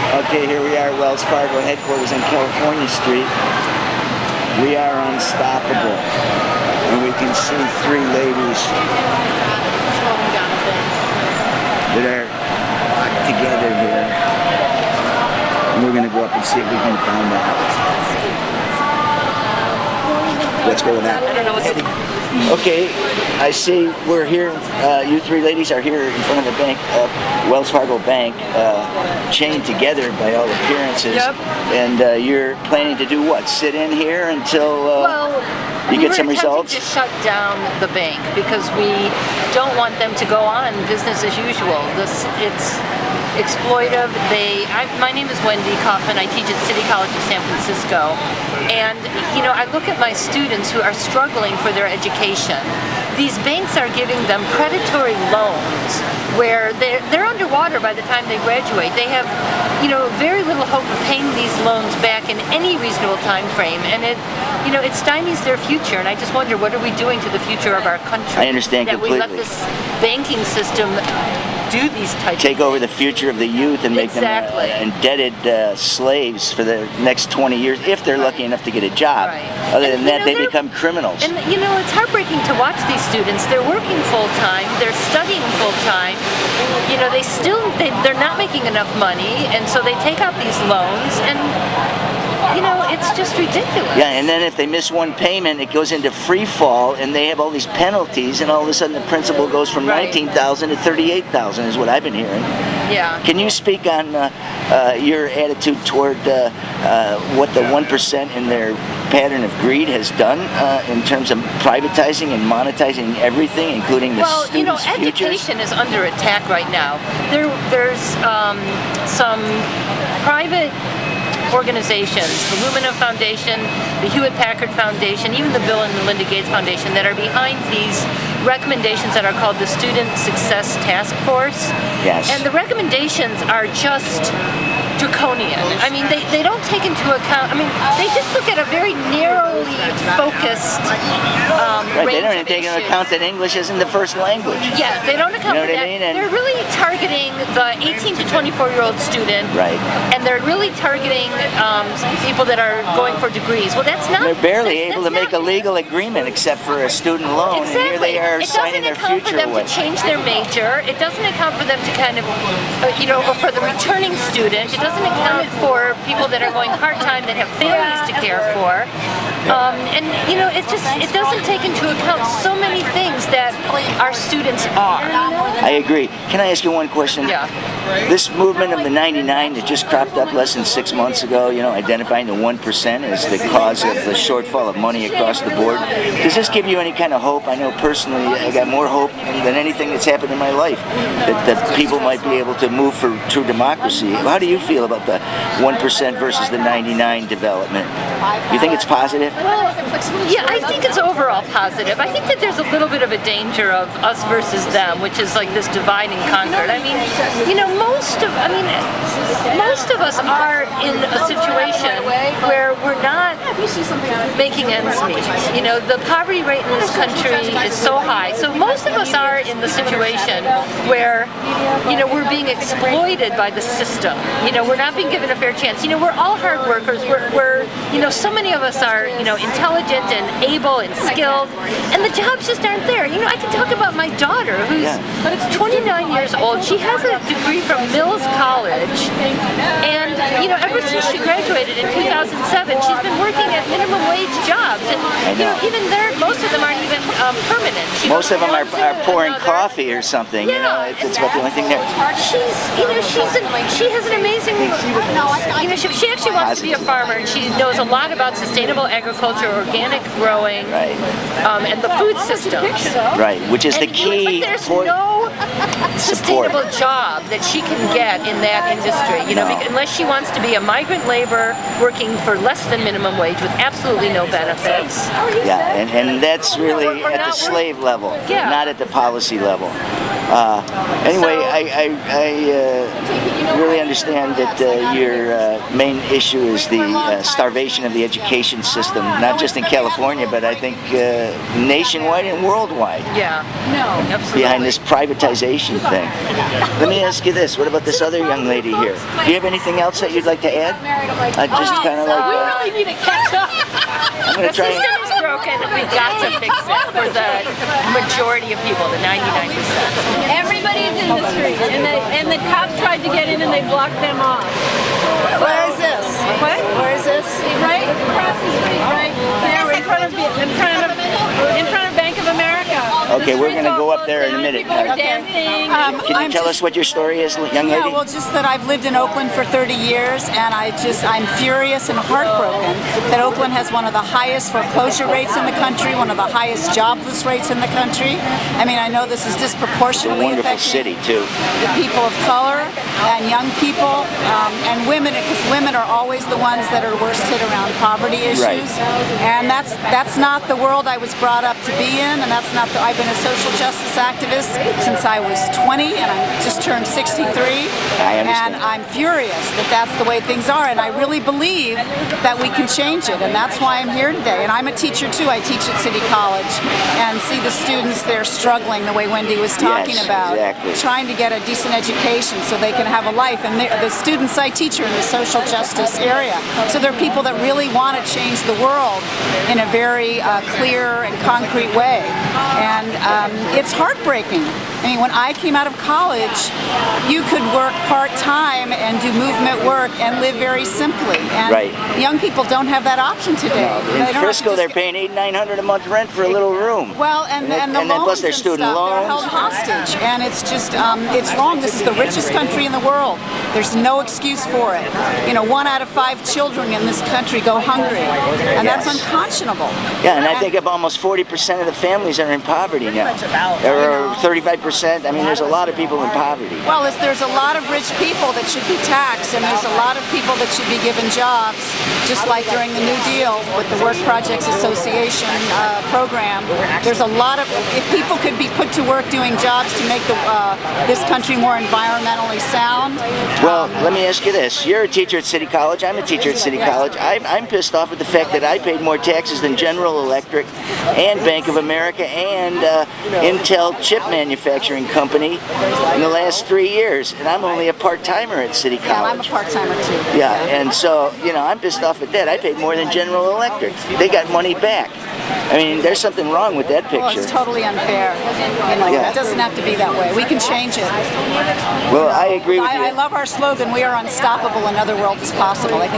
Okay, here we are at Wells Fargo headquarters on California Street. We are unstoppable. And we can see three ladies that are locked together here. And we're going to go up and see if we can find out what's going on. I don't know what's Okay, I see we're here, you three ladies are here in front of the bank, Wells Fargo Bank, chained together by all appearances. Yep. And you're planning to do what? Sit in here until you get some results? We were attempting to shut down the bank because we don't want them to go on business as usual. It's exploitive. My name is Wendy Kaufman. I teach at City College of San Francisco. And, you know, I look at my students who are struggling for their education. These banks are giving them predatory loans where they're underwater by the time they graduate. They have, you know, very little hope of paying these loans back in any reasonable time frame. And it stymies their future. And I just wonder, what are we doing to the future of our country? I understand completely. That we let this banking system do these types take of over the future of the youth and make them indebted slaves for the next 20 years if they're lucky enough to get a job. Right. Other than that, they become criminals. And you know, it's heartbreaking to watch these students. They're working full time, they're studying full time. You know, they're not making enough money, and so they take out these loans, and you know, it's just ridiculous. Yeah, and then if they miss one payment, it goes into free fall, and they have all these penalties, and all of a sudden the principal goes from $19,000 to $38,000, is what I've been hearing. Yeah. Can you speak on your attitude toward what the 1% in their pattern of greed has done in terms of privatizing and monetizing everything, including the students' futures? Education is under attack right now. There's some private organizations, the Lumina Foundation, the Hewitt-Packard Foundation, even the Bill and Melinda Gates Foundation, that are behind these recommendations that are called the Student Success Task Force. Yes. And the recommendations are just draconian. I mean, they don't take into account, I mean, they just look at a very narrowly focused Right, they don't even take into account that English isn't the first language. Yeah, they don't account for that. I mean? And they're really targeting the 18 to 24-year-old student. Right. And they're really targeting people that are going for degrees. Well, that's not... They're barely able to make a legal agreement except for a student loan, exactly. and here they are signing their future away. It doesn't account for them to change their major. It doesn't account for them to kind of, you know, or for the returning student. It doesn't account for people that are going part-time that have families to care for. And, you know, it doesn't take into account so many things that our students are. I agree. Can I ask you one question? Yeah. This movement of the 99 that just cropped up less than 6 months ago, you know, identifying the 1% as the cause of the shortfall of money across the board, does this give you any kind of hope? I know personally I got more hope than anything that's happened in my life that people might be able to move for true democracy. How do you feel about the 1% versus the 99 development? You think it's positive? Well, yeah, I think it's overall positive. I think that there's a little bit of a danger of us versus them, which is like this divide and conquer. I mean, you know, most of us are in a situation where we're not making ends meet. You know, the poverty rate in this country is so high. So most of us are in the situation where, you know, we're being exploited by the system. You know, we're not being given a fair chance. You know, we're all hard workers. We're you know, so many of us are, you know, intelligent and able and skilled, and the jobs just aren't there. You know, I can talk about my daughter, who's 29 years old. She has a degree from Mills College, and, you know, ever since she graduated in 2007, she's been working at minimum wage jobs, and, you know, even there, most of them aren't even permanent. Most of them are pouring coffee or something, you know, it's about the only thing there. She has an amazing, you know, she actually wants to be a farmer, and she knows a lot about sustainable agriculture, organic growing, and the food systems. Right, which is the key. But there's no sustainable job that she can get in that industry, you know, unless she wants to be a migrant labor working for less than minimum wage with absolutely no benefits. Yeah, and that's really at the slave level, not at the policy level. Anyway, I really understand that your main issue is the starvation of the education system, not just in California, but I think nationwide and worldwide. Yeah. No. Absolutely. Behind this privatization thing. Let me ask you this: what about this other young lady here? Do you have anything else that you'd like to add? Just kind of like. We really need to catch up. I'm gonna try. The system is broken. We've got to fix it for the majority of people, the 99%. Everybody's in the street, and the cops tried to get in and they blocked them off. Where is this? What? Where is this? Right across the street, right there in front of Bank of America. Okay, we're going to go up there in a minute. People are dancing. Can you tell us what your story is, young lady? Yeah, well, just that I've lived in Oakland for 30 years, and I'm furious and heartbroken that Oakland has one of the highest foreclosure rates in the country, one of the highest jobless rates in the country. I mean, I know this is disproportionately Wonderful affecting city, too. the people of color and young people and women, because women are always the ones that are worst hit around poverty issues. Right. And that's not the world I was brought up to be in, and that's not I've been a social justice activist since I was 20, and I just turned 63. I understand. And I'm furious that that's the way things are, and I really believe that we can change it, and that's why I'm here today. And I'm a teacher too. I teach at City College and see the students there struggling the way Wendy was talking Yes, about, exactly. trying to get a decent education so they can have a life. And the students I teach are in the social justice area, so they're people that really want to change the world in a very clear and concrete way. And it's heartbreaking. I mean, when I came out of college, you could work part-time and do movement work and live very simply. And Right. young people don't have that option today. They In don't have to Frisco, just they're paying $800-900 a month rent for a little room. well, and the then loans plus their and student stuff, they're loans. held hostage, and it's just, it's wrong. This is the richest country in the world. There's no excuse for it. You know, 1 out of 5 children in this country go hungry, and that's Yes. unconscionable. Yeah, and I think of almost 40% of the families are in poverty now. Or 35%. I mean, there's a lot of people in poverty. Well, there's a lot of rich people that should be taxed, and there's a lot of people that should be given jobs, just like during the New Deal with the Work Projects Association program. There's a lot of, if people could be put to work doing jobs to make this country more environmentally sound. Well, let me ask you this. You're a teacher at City College. I'm a teacher at City College. I'm pissed off at the fact that I paid more taxes than General Electric and Bank of America and Intel chip manufacturing company in the last 3 years. And I'm only a part-timer at City College. Yeah, and I'm a part-timer too. Yeah, and so, you know, I'm pissed off at that. I paid more than General Electric. They got money back. I mean, there's something wrong with that picture. Well, it's totally unfair. You know, Yeah. it doesn't have to be that way. We can change it. Well, I agree with you. I love our slogan, "We are unstoppable, another world is possible." I think